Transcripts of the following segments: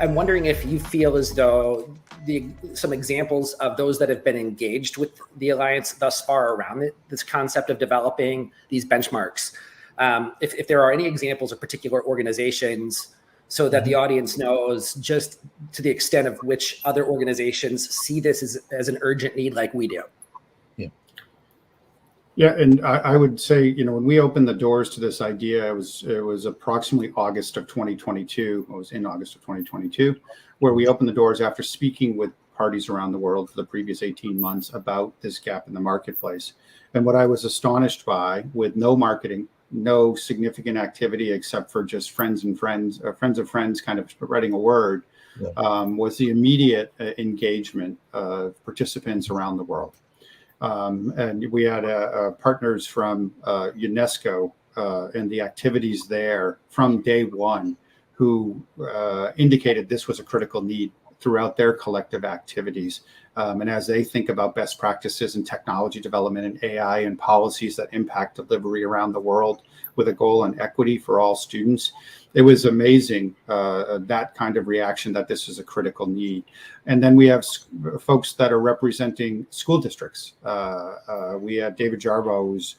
I'm wondering if you feel as though some examples of those that have been engaged with the Alliance thus far around this concept of developing these benchmarks, if there are any examples of particular organizations, so that the audience knows just to the extent of which other organizations see this as an urgent need like we do. Yeah, and I would say, when we opened the doors to this idea, it was approximately August of 2022. It was in August of 2022, where we opened the doors after speaking with parties around the world for the previous 18 months about this gap in the marketplace. And what I was astonished by, with no marketing, no significant activity except for just friends of friends kind of spreading a word, was the immediate engagement of participants around the world. And we had partners from UNESCO and the activities there from day one who indicated this was a critical need throughout their collective activities. And as they think about best practices in technology development and AI and policies that impact delivery around the world with a goal on equity for all students, it was amazing, that kind of reaction that this is a critical need. And then we have folks that are representing school districts. We have David Jarbo, who's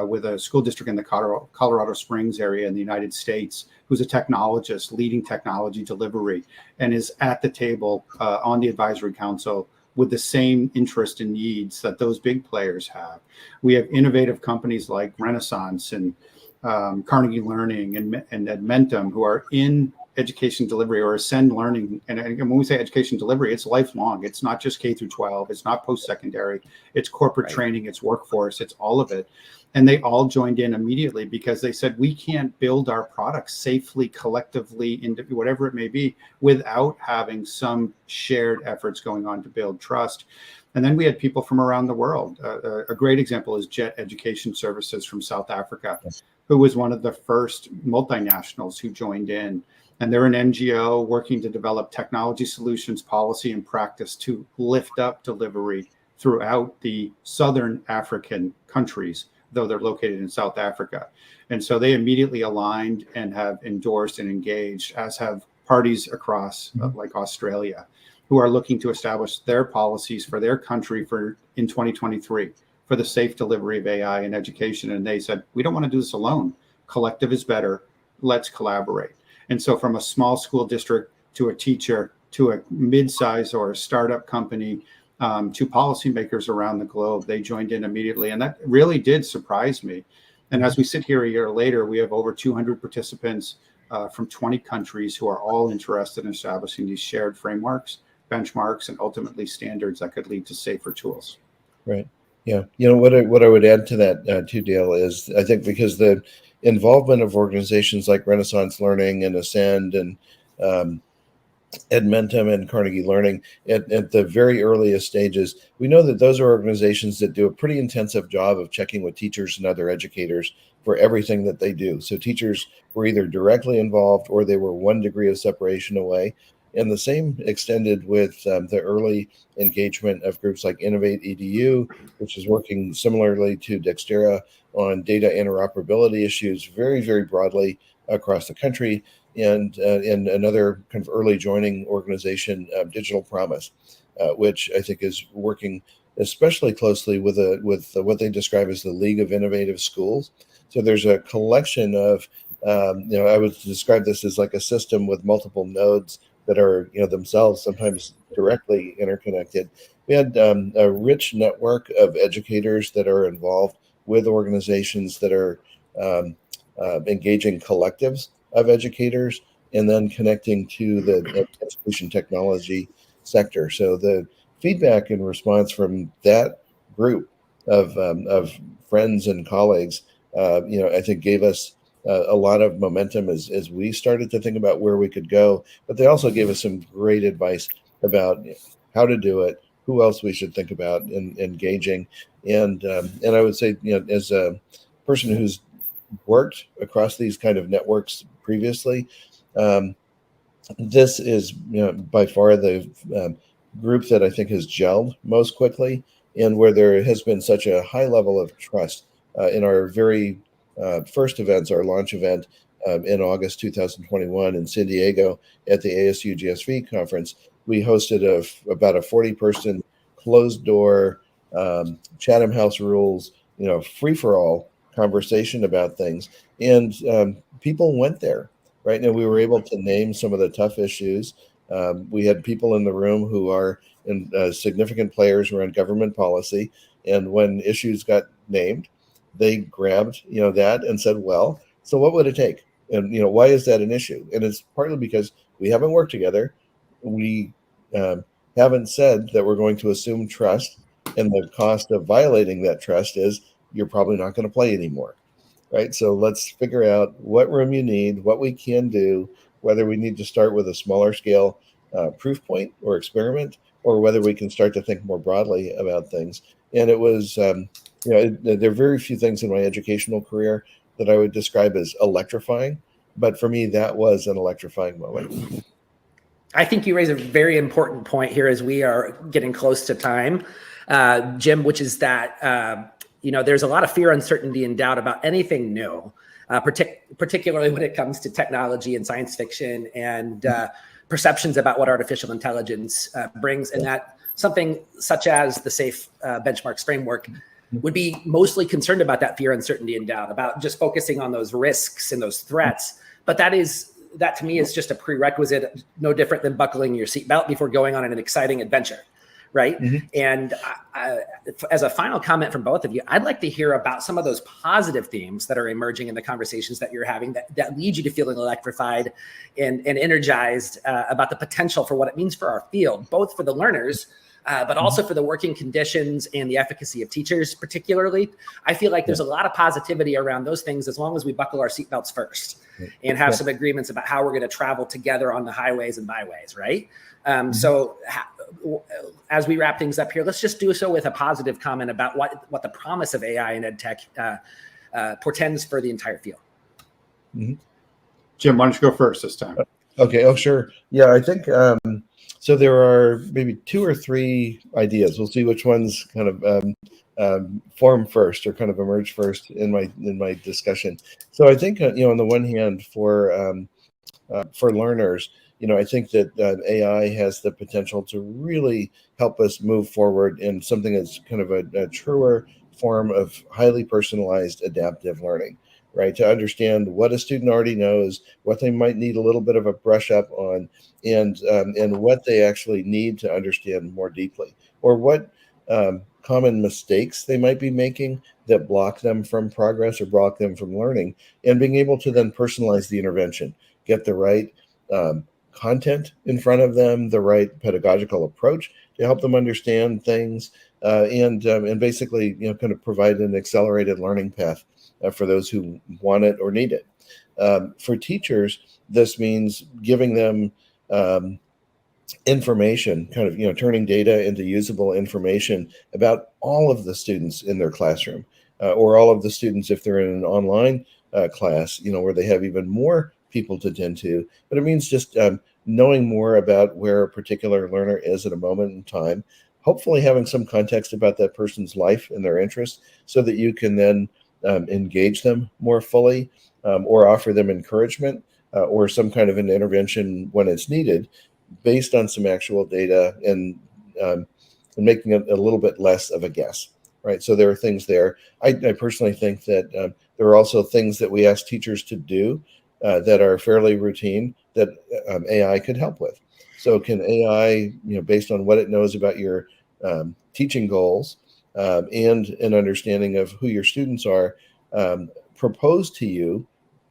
with a school district in the Colorado Springs area in the United States, who's a technologist leading technology delivery and is at the table on the advisory council with the same interest and needs that those big players have. We have innovative companies like Renaissance and Carnegie Learning and Edmentum, who are in education delivery or Ascend Learning. And when we say education delivery, it's lifelong. It's not just K through 12. It's not post-secondary. It's corporate training. It's workforce. It's all of it. And they all joined in immediately because they said, we can't build our products safely, collectively, into whatever it may be, without having some shared efforts going on to build trust. And then we had people from around the world. A great example is Jet Education Services from South Africa, who was one of the first multinationals who joined in. And they're an NGO working to develop technology solutions, policy, and practice to lift up delivery throughout the Southern African countries, though they're located in South Africa. And so they immediately aligned and have endorsed and engaged, as have parties across like Australia, who are looking to establish their policies for their country in 2023 for the safe delivery of AI in education. And they said, we don't want to do this alone. Collective is better. Let's collaborate. And so from a small school district to a teacher to a mid-size or a startup company to policymakers around the globe, they joined in immediately. And that really did surprise me. And as we sit here a year later, we have over 200 participants from 20 countries who are all interested in establishing these shared frameworks, benchmarks, and ultimately standards that could lead to safer tools. Right. Yeah. What I would add to that too, Dale, is I think because the involvement of organizations like Renaissance Learning and Ascend and Edmentum and Carnegie Learning at the very earliest stages, we know that those are organizations that do a pretty intensive job of checking with teachers and other educators for everything that they do. So teachers were either directly involved or they were one degree of separation away. And the same extended with the early engagement of groups like Innovate EDU, which is working similarly to Dextera on data interoperability issues very, very broadly across the country, and another kind of early joining organization, Digital Promise, which I think is working especially closely with what they describe as the League of Innovative Schools. So there's a collection of, I would describe this as like a system with multiple nodes that are, themselves sometimes directly interconnected. We had a rich network of educators that are involved with organizations that are engaging collectives of educators and then connecting to the education technology sector. So the feedback and response from that group of friends and colleagues, I think gave us a lot of momentum as we started to think about where we could go. But they also gave us some great advice about how to do it, who else we should think about in engaging. And I would say, as a person who's worked across these kind of networks previously, this is by far the group that I think has gelled most quickly and where there has been such a high level of trust in our very first events, our launch event in August 2021 in San Diego at the ASU GSV conference. We hosted about a 40-person closed door Chatham House rules, free for all conversation about things, and people went there. Right now, we were able to name some of the tough issues. We had people in the room who are significant players around government policy, and when issues got named, they grabbed that and said, "Well, so what would it take? And why is that an issue?" And it's partly because we haven't worked together. We haven't said that we're going to assume trust, and the cost of violating that trust is you're probably not going to play anymore. Right? So let's figure out what room you need, what we can do, whether we need to start with a smaller scale proof point or experiment, or whether we can start to think more broadly about things. And it was, there are very few things in my educational career that I would describe as electrifying, but for me, that was an electrifying moment. I think you raise a very important point here as we are getting close to time, Jim, which is that there's a lot of fear, uncertainty, and doubt about anything new, particularly when it comes to technology and science fiction and perceptions about what artificial intelligence brings, and that something such as the SAFE benchmarks framework would be mostly concerned about that fear, uncertainty, and doubt, about just focusing on those risks and those threats. But that to me is just a prerequisite, no different than buckling your seatbelt before going on an exciting adventure. Right. Mm-hmm. And as a final comment from both of you, I'd like to hear about some of those positive themes that are emerging in the conversations that you're having that lead you to feeling electrified and energized about the potential for what it means for our field, both for the learners, but also for the working conditions and the efficacy of teachers, particularly. I feel like there's a lot of positivity around those things as long as we buckle our seatbelts first and have some agreements about how we're going to travel together on the highways and byways. Right. So as we wrap things up here, let's just do so with a positive comment about what the promise of AI and EdTech portends for the entire field. Mm-hmm. Jim, why don't you go first this time? Okay. Oh, sure. Yeah, I think so. There are maybe 2 or 3 ideas. We'll see which ones kind of form first or kind of emerge first in my discussion. So I think on the one hand, for learners, I think that AI has the potential to really help us move forward in something that's kind of a truer form of highly personalized adaptive learning, right? To understand what a student already knows, what they might need a little bit of a brush up on, and what they actually need to understand more deeply, or what common mistakes they might be making that block them from progress or block them from learning, and being able to then personalize the intervention, get the right content in front of them, the right pedagogical approach to help them understand things, and basically, kind of provide an accelerated learning path for those who want it or need it. For teachers, this means giving them information, kind of, turning data into usable information about all of the students in their classroom, or all of the students if they're in an online class, where they have even more people to tend to. But it means just knowing more about where a particular learner is at a moment in time, hopefully having some context about that person's life and their interests, so that you can then engage them more fully, or offer them encouragement, or some kind of an intervention when it's needed, based on some actual data, and making it a little bit less of a guess. Right. So there are things there. I personally think that there are also things that we ask teachers to do that are fairly routine that AI could help with. So can AI, based on what it knows about your teaching goals, and an understanding of who your students are, propose to you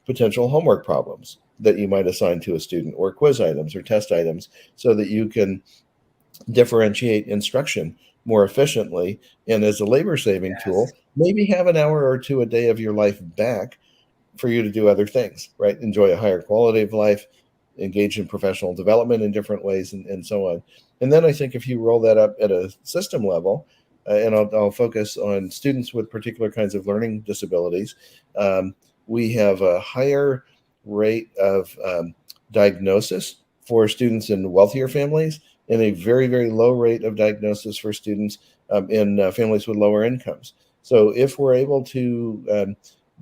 potential homework problems that you might assign to a student, or quiz items or test items, so that you can differentiate instruction more efficiently, and as a labor-saving tool, maybe have an hour or 2 a day of your life back for you to do other things, right? Enjoy a higher quality of life, engage in professional development in different ways, and so on. And then I think if you roll that up at a system level, and I'll focus on students with particular kinds of learning disabilities, we have a higher rate of diagnosis for students in wealthier families, and a very, very low rate of diagnosis for students in families with lower incomes. So if we're able to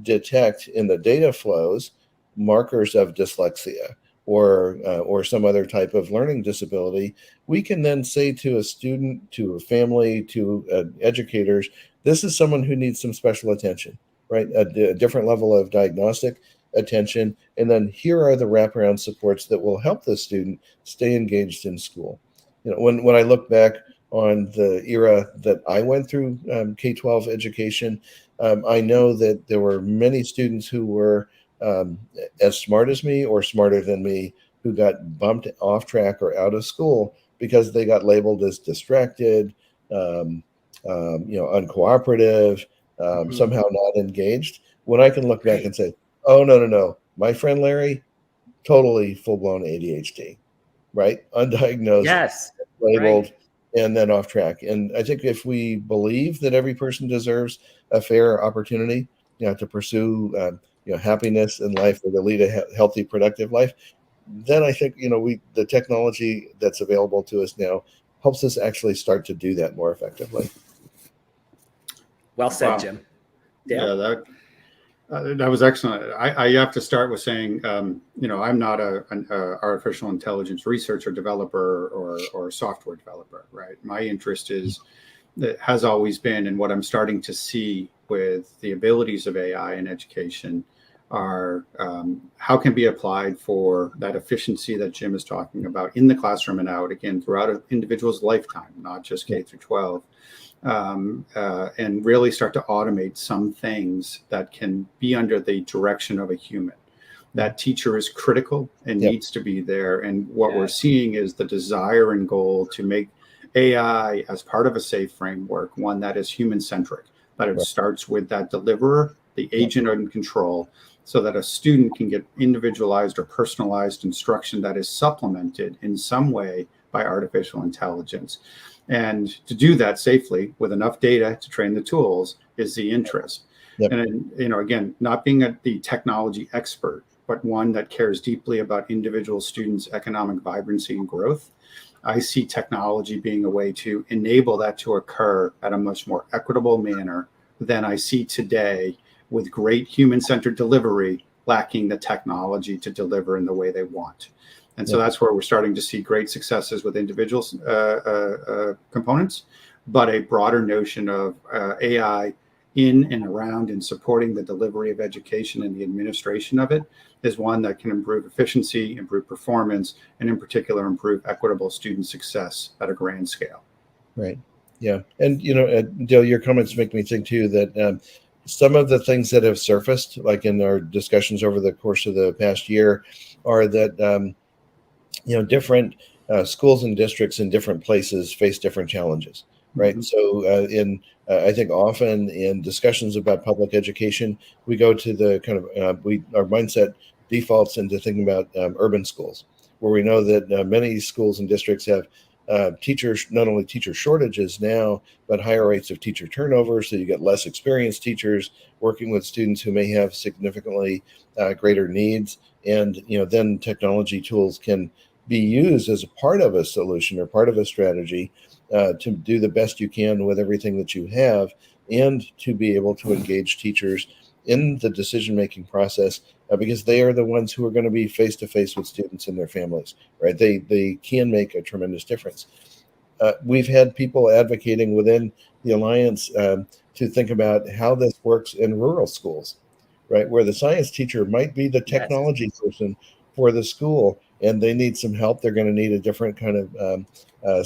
detect in the data flows markers of dyslexia or some other type of learning disability, we can then say to a student, to a family, to educators, this is someone who needs some special attention, right? A different level of diagnostic attention. And then here are the wraparound supports that will help the student stay engaged in school. You know, when I look back on the era that I went through K-12 education, I know that there were many students who were as smart as me or smarter than me who got bumped off track or out of school because they got labeled as distracted, uncooperative, somehow not engaged. When I can look back and say, oh, no, my friend Larry, totally full-blown ADHD, right? Undiagnosed, Yes. labeled, Right. and then off track. And I think if we believe that every person deserves a fair opportunity, to pursue, happiness in life or to lead a healthy, productive life, then I think, the technology that's available to us now helps us actually start to do that more effectively. Well said, Wow. Jim. Yeah, Dale? that was excellent. I have to start with saying, I'm not an artificial intelligence researcher, developer, or software developer, right? My interest has always been, and what I'm starting to see with the abilities of AI in education are how can be applied for that efficiency that Jim is talking about in the classroom and out, again, throughout an individual's lifetime, not just K through 12. And really start to automate some things that can be under the direction of a human. That teacher is critical and needs to be there. And what we're seeing is the desire and goal to make AI as part of a safe framework, one that is human-centric, that it starts with that deliverer, the agent in control, so that a student can get individualized or personalized instruction that is supplemented in some way by artificial intelligence. And to do that safely with enough data to train the tools is the interest. And, again, not being the technology expert, but one that cares deeply about individual students' economic vibrancy and growth, I see technology being a way to enable that to occur at a much more equitable manner than I see today, with great human-centered delivery lacking the technology to deliver in the way they want. And so that's where we're starting to see great successes with individual components, but a broader notion of AI in and around and supporting the delivery of education and the administration of it is one that can improve efficiency, improve performance, and in particular, improve equitable student success at a grand scale. Right. Yeah. And, Dale, your comments make me think, too, that some of the things that have surfaced, like in our discussions over the course of the past year, are that, different schools and districts in different places face different challenges, right? Mm-hmm. So I think often in discussions about public education, we go to the kind of, our mindset defaults into thinking about urban schools, where we know that many schools and districts have teachers, not only teacher shortages now, but higher rates of teacher turnover. So you get less experienced teachers working with students who may have significantly greater needs. And, then technology tools can be used as a part of a solution or part of a strategy to do the best you can with everything that you have, and to be able to engage teachers in the decision-making process, because they are the ones who are going to be face-to-face with students and their families, right? They can make a tremendous difference. We've had people advocating within the Alliance to think about how this works in rural schools, right? Where the science teacher might be the technology person for the school, and they need some help. They're going to need a different kind of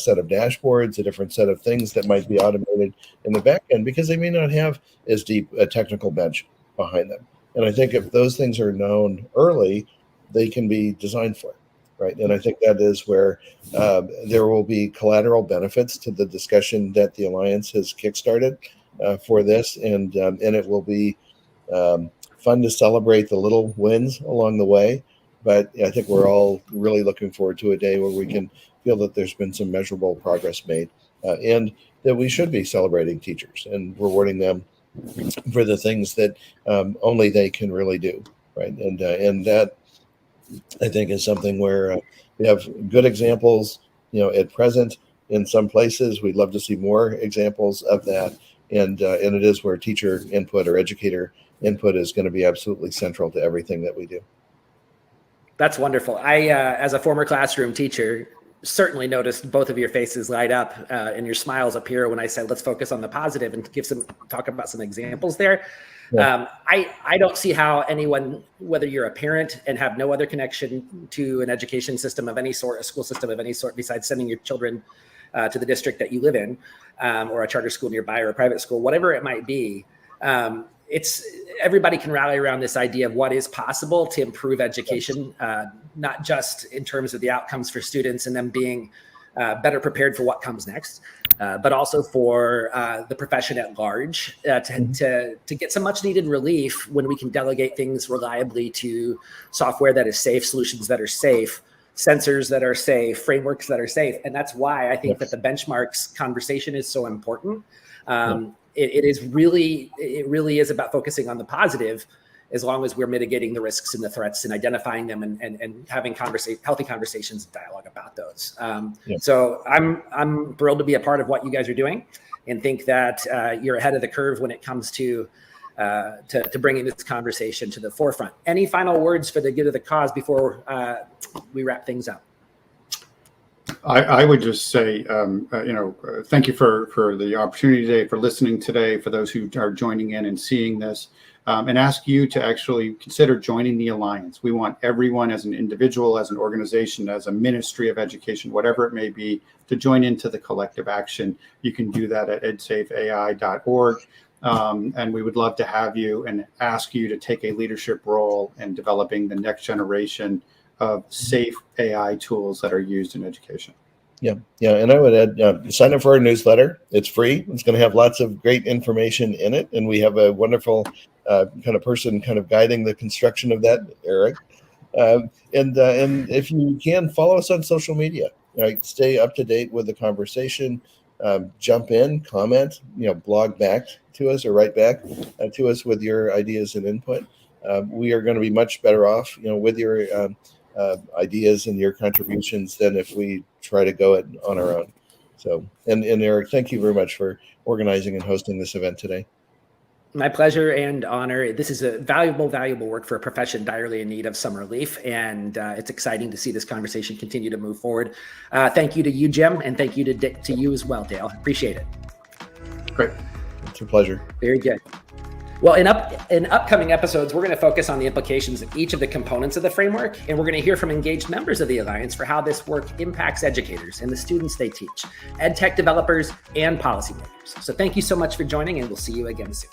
set of dashboards, a different set of things that might be automated in the back end, because they may not have as deep a technical bench behind them. And I think if those things are known early, they can be designed for, right? And I think that is where there will be collateral benefits to the discussion that the Alliance has kickstarted for this, and it will be fun to celebrate the little wins along the way. But I think we're all really looking forward to a day where we can feel that there's been some measurable progress made, and that we should be celebrating teachers and rewarding them for the things that only they can really do, right? And that, I think, is something where we have good examples, at present, in some places. We'd love to see more examples of that. And it is where teacher input or educator input is going to be absolutely central to everything that we do. That's wonderful. I, as a former classroom teacher, certainly noticed both of your faces light up and your smiles appear when I said, let's focus on the positive and talk about some examples there. Yeah. I don't see how anyone, whether you're a parent and have no other connection to an education system of any sort, a school system of any sort, besides sending your children to the district that you live in, or a charter school nearby or a private school, whatever it might be. It's everybody can rally around this idea of what is possible to improve education, not just in terms of the outcomes for students and them being better prepared for what comes next, but also for the profession at large to get some much needed relief when we can delegate things reliably to software that is safe, solutions that are safe, sensors that are safe, frameworks that are safe. And that's why I think that the benchmarks conversation is so important. It really is about focusing on the positive, as long as we're mitigating the risks and the threats and identifying them and having healthy conversations and dialogue about those. So I'm thrilled to be a part of what you guys are doing, and think that you're ahead of the curve when it comes to bringing this conversation to the forefront. Any final words for the good of the cause before we wrap things up? I would just say, thank you for the opportunity today, for listening today, for those who are joining in and seeing this, and ask you to actually consider joining the Alliance. We want everyone, as an individual, as an organization, as a ministry of education, whatever it may be, to join into the collective action. You can do that at edsafeai.org. And we would love to have you and ask you to take a leadership role in developing the next generation of safe AI tools that are used in education. Yeah. And I would add, sign up for our newsletter. It's free. It's going to have lots of great information in it. And we have a wonderful kind of person kind of guiding the construction of that, Eric. And if you can, follow us on social media, right? Stay up to date with the conversation. Jump in, comment, blog back to us or write back to us with your ideas and input. We are going to be much better off, with your ideas and your contributions than if we try to go it on our own. So, and Eric, thank you very much for organizing and hosting this event today. My pleasure and honor. This is a valuable work for a profession direly in need of some relief. And it's exciting to see this conversation continue to move forward. Thank you to you, Jim, and thank you to you as well, Dale. Appreciate it. Great. It's a pleasure. Very good. Well, in upcoming episodes, we're going to focus on the implications of each of the components of the framework, and we're going to hear from engaged members of the Alliance for how this work impacts educators and the students they teach, ed tech developers, and policymakers. So thank you so much for joining, and we'll see you again soon.